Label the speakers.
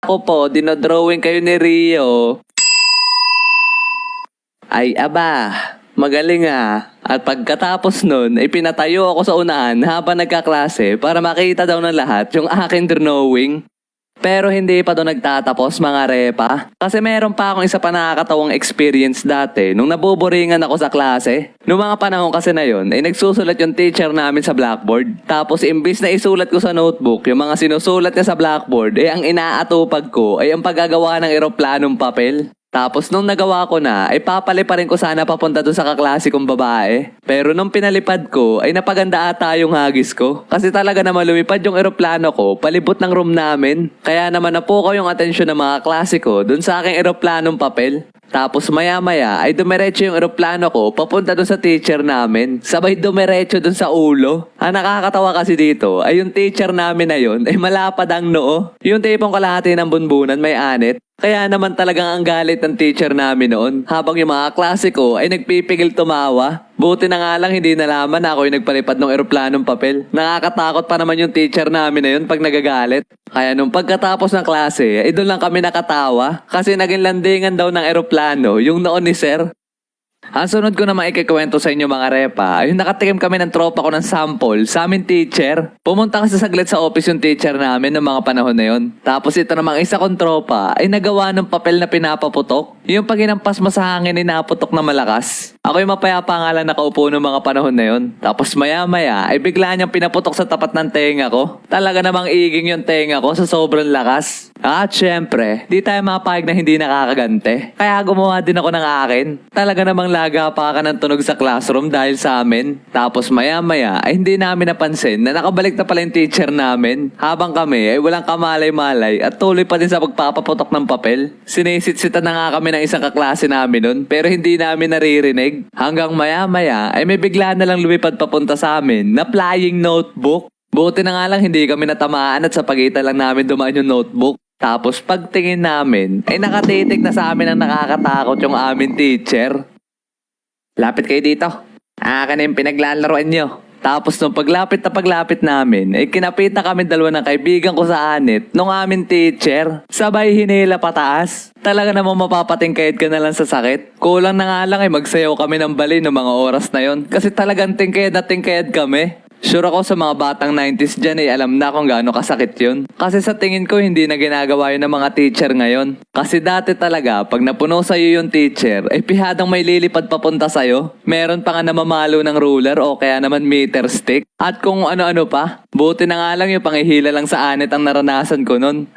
Speaker 1: Ako po, dinodrawing kayo ni Rio. Ay, aba, magaling ah. At pagkatapos nun, ay pinatayo ako sa unahan habang nagkaklase para makita daw ng lahat yung aking drawing. Pero hindi pa doon nagtatapos mga repa. Kasi meron pa akong isa pa nakakatawang experience dati nung nabuboringan ako sa klase. Noong mga panahon kasi na yon, ay nagsusulat yung teacher namin sa blackboard. Tapos imbis na isulat ko sa notebook yung mga sinusulat niya sa blackboard, ay ang inaatupag ko ay ang paggagawa ng eroplanong papel. Tapos nung nagawa ko na, ay papaliparin ko sana papunta doon sa kaklase kong babae. Pero nung pinalipad ko, ay napaganda ata yung hagis ko. Kasi talaga naman lumipad yung eroplano ko, palibot ng room namin. Kaya naman napukaw yung atensyon ng mga klase ko doon sa aking eroplanong papel. Tapos maya-maya ay dumiretso yung eroplano ko papunta doon sa teacher namin. Sabay dumiretso doon sa ulo. Ang nakakatawa kasi dito ay yung teacher namin na yun ay malapad ang noo. Yung tipong kalahati ng bunbunan may anit. Kaya naman talagang ang galit ng teacher namin noon. Habang yung mga klase ko ay nagpipigil tumawa. Buti na nga lang hindi nalaman na ako yung nagpalipad ng eroplanong papel. Nakakatakot pa naman yung teacher namin na yun pag nagagalit. Kaya nung pagkatapos ng klase, ay doon lang kami nakatawa. Kasi naging landingan daw ng eroplano yung noon ni sir. Ang sunod ko na maikikwento sa inyo mga repa, ay yung nakatikim kami ng tropa ko ng sample sa amin teacher. Pumunta kasi saglit sa office yung teacher namin ng mga panahon na yun. Tapos ito namang isa kong tropa ay nagawa ng papel na pinapaputok. Yung pag inampas mo sa hangin ay naputok na malakas. Ako yung mapayapa nga lang nakaupo ng mga panahon na yun. Tapos maya-maya ay bigla niyang pinaputok sa tapat ng tenga ko. Talaga namang iging yung tenga ko sa sobrang lakas. At syempre, di tayo mapahig na hindi nakakagante. Kaya gumawa din ako ng akin. Talaga namang laga pa ka ng tunog sa classroom dahil sa amin. Tapos maya-maya ay hindi namin napansin na nakabalik na pala yung teacher namin. Habang kami ay walang kamalay-malay at tuloy pa din sa pagpapaputok ng papel. Sinisitsitan na nga kami ng isang kaklase namin nun pero hindi namin naririnig. Hanggang maya-maya ay may bigla na lang lumipad papunta sa amin na flying notebook. Buti na nga lang hindi kami natamaan at sa pagitan lang namin dumaan yung notebook. Tapos pagtingin namin ay nakatitig na sa amin ang nakakatakot yung amin teacher. Lapit kayo dito. Akin na yung pinaglalaroan nyo. Tapos nung paglapit namin, ay kinapit na kami dalawa ng kaibigan ko sa anit nung amin teacher. Sabay hinila pataas. Talaga namang mapapatingkayad ka na lang sa sakit. Kulang na nga lang ay magsayaw kami ng bali ng mga oras na yon. Kasi talagang tingkayad na tingkayad kami. Sure ako sa mga batang 90s dyan ay alam na kung gaano kasakit yun. Kasi sa tingin ko hindi na ginagawa yun ng mga teacher ngayon. Kasi dati talaga pag napuno sa'yo yung teacher ay pihadang may lilipad papunta sa'yo. Meron pa nga namamalo ng ruler o kaya naman meter stick. At kung ano-ano pa. Buti na nga lang yung pangihila lang sa anit ang naranasan ko nun.